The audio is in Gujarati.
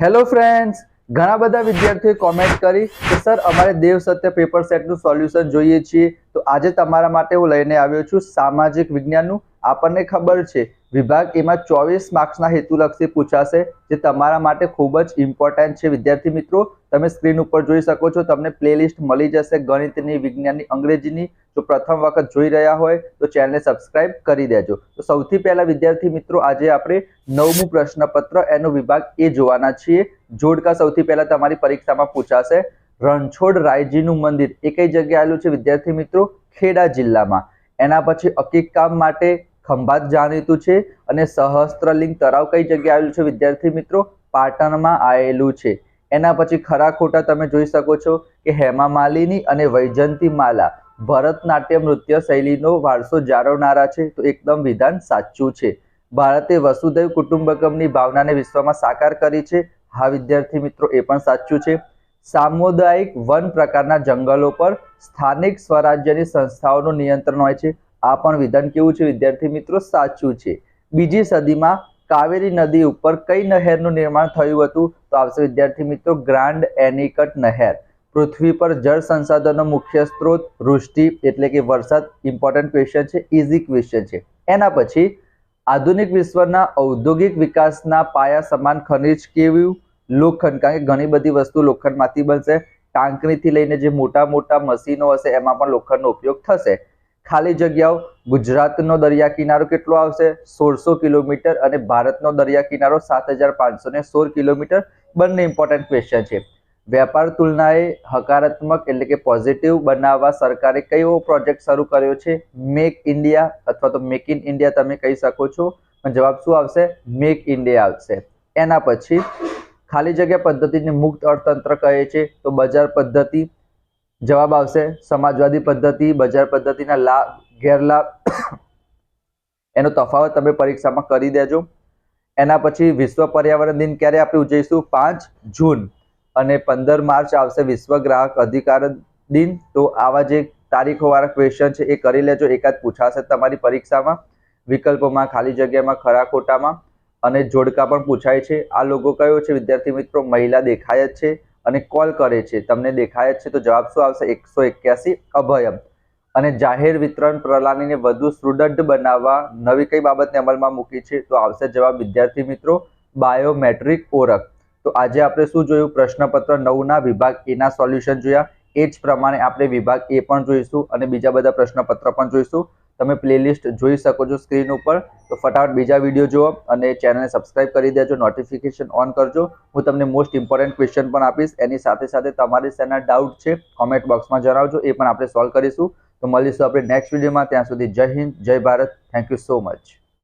હેલો ફ્રેન્ડ્સ, ઘણા બધા વિદ્યાર્થીઓએ કોમેન્ટ કરી કે સર અમારે દેવ સત્ય પેપર સેટનું સોલ્યુશન જોઈએ છીએ. તો આજે તમારા માટે હું લઈને આવ્યો છું સામાજિક વિજ્ઞાનનું. આપણને ખબર છે વિભાગ એમાં 24 માર્ક્સના હેતુલક્ષી પૂછાશે, જે તમારા માટે ખૂબ જ ઇમ્પોર્ટન્ટ છે. વિદ્યાર્થી મિત્રો, તમે સ્ક્રીન ઉપર જોઈ શકો છો, તમને પ્લેલિસ્ટ મળી જશે ગણિતની, વિજ્ઞાનની, અંગ્રેજીની. જો પ્રથમ વખત જોઈ રહ્યા હોય તો ચેનલને સબસ્ક્રાઇબ કરી દેજો. તો સૌથી પહેલા વિદ્યાર્થી મિત્રો, આજે આપણે 9મું પ્રશ્નપત્ર એનો વિભાગ એ જોવાના છીએ. જોડકા સૌથી પહેલા તમારી પરીક્ષામાં પૂછાશે. રણછોડ રાયજીનું મંદિર એ કઈ જગ્યાએ આવેલું છે વિદ્યાર્થી મિત્રો? ખેડા જિલ્લામાં. એના પછી અકીકામ માટે ખંભાત જાણીતું છે. અને સહસ્ત્રલિંગ તળાવ કઈ જગ્યાએ આવેલું છે વિદ્યાર્થી મિત્રો? પાટણમાં આવેલું છે. એના પછી ખરા ખોટા તમે જોઈ શકો છો કે હેમા માલિની અને વૈજયંતી માલા ભરતનાટ્યમ નૃત્ય શૈલીનો વારસો જાળવનારા છે. તો એકદમ વિધાન સાચું છે. ભારતે વસુધૈવ કુટુંબકમની ભાવનાને વિશ્વમાં સાકાર કરી છે. હા વિદ્યાર્થી મિત્રો, એ પણ સાચું છે. સામુદાયિક વન પ્રકારના જંગલો પર સ્થાનિક સ્વરાજ્યની સંસ્થાઓનું નિયંત્રણ હોય છે. આ પણ વિધાન કેવું છે વિદ્યાર્થી મિત્રો? સાચું છે. બીજી સદીમાં કાવેરી નદી ઉપર કઈ નહેરનું નિર્માણ થયું હતું? તો આવશે વિદ્યાર્થી મિત્રો ગ્રાન્ડ એનિકટ નહેર. પૃથ્વી પર જળ સંસાધનનો મુખ્ય સ્ત્રોત વૃષ્ટિ એટલે કે વરસાદ. ઇમ્પોર્ટન્ટ ક્વેશ્ચન છે, ઇઝી ક્વેશ્ચન છે. એના પછી આધુનિક વિશ્વના ઔદ્યોગિક વિકાસના પાયા સમાન ખનિજ કેવું? લોખંડ. કારણ કે ઘણી બધી વસ્તુ લોખંડમાંથી બનશે. ટાંકણીથી લઈને જે મોટા મોટા મશીનો હશે એમાં પણ લોખંડનો ઉપયોગ થશે. ખાલી જગ્યાઓ, ગુજરાતનો દરિયા કિનારો કેટલો આવશે? 1600 કિલોમીટર. અને ભારતનો દરિયા કિનારો 7516 કિલોમીટર. બંને ઇમ્પોર્ટન્ટ ક્વેશ્ચન છે. વેપાર તુલનાએ હકારાત્મક એટલે કે પોઝિટિવ બનાવવા સરકારે કયો પ્રોજેક્ટ શરૂ કર્યો છે? મેક ઇન્ડિયા અથવા તો મેક ઇન ઇન્ડિયા તમે કહી શકો છો. પણ જવાબ શું આવશે? મેક ઇન્ડિયા આવશે. એના પછી ખાલી જગ્યા પદ્ધતિને મુક્ત અર્થતંત્ર કહે છે, તો બજાર પદ્ધતિ. જવાબ આવશે સમાજવાદી પદ્ધતિ. બજાર પદ્ધતિના લાભ ગેરલાભ એનો તફાવત તમે પરીક્ષામાં કરી દેજો. એના પછી વિશ્વ પર્યાવરણ દિન ક્યારે આપણે ઉજવીશું? 5 જૂન. અને 15 માર્ચ આવશે વિશ્વ ગ્રાહક અધિકાર દિન. તો આવા જે તારીખો વાળા ક્વેશ્ચન છે એ કરી લેજો. એકાદ પૂછાશે તમારી પરીક્ષામાં, વિકલ્પોમાં, ખાલી જગ્યામાં, ખરા ખોટામાં. અને જોડકા પણ પૂછાય છે. આ લોગો કયો છે વિદ્યાર્થી મિત્રો? મહિલા દેખાય જ છે અને કોલ કરે છે, તમને દેખાય જ છે. તો જવાબ શું આવશે? 181 અભયમ. અને જાહેર વિતરણ પ્રણાલીને વધુ સુદૃઢ બનાવવા નવી કઈ બાબતને અમલમાં મૂકી છે? તો આવશે જવાબ વિદ્યાર્થી મિત્રો બાયોમેટ્રિક ઓળખ. તો આજે આપણે શું જોયું? પ્રશ્નપત્ર 9ના વિભાગ એના સોલ્યુશન જોયા. એ જ પ્રમાણે આપણે વિભાગ એ પણ જોઈશું અને બીજા બધા પ્રશ્નપત્ર પણ જોઈશું. તમે પ્લેલિસ્ટ જોઈ શકો છો સ્ક્રીન ઉપર. તો ફટાફટ બીજા વિડીયો જુઓ અને ચેનલને સબસ્ક્રાઇબ કરી દેજો, નોટિફિકેશન ઓન કરજો. હું તમને મોસ્ટ ઇમ્પોર્ટન્ટ ક્વેશ્ચન પણ આપીશ. એની સાથે સાથે તમારી શેના ડાઉટ છે કોમેન્ટ બોક્સમાં જણાવજો, એ પણ આપણે સોલ્વ કરીશું. તો મળીશું આપણે નેક્સ્ટ વિડીયોમાં. ત્યાં સુધી જય હિન્દ, જય Bharat. Thank you so much.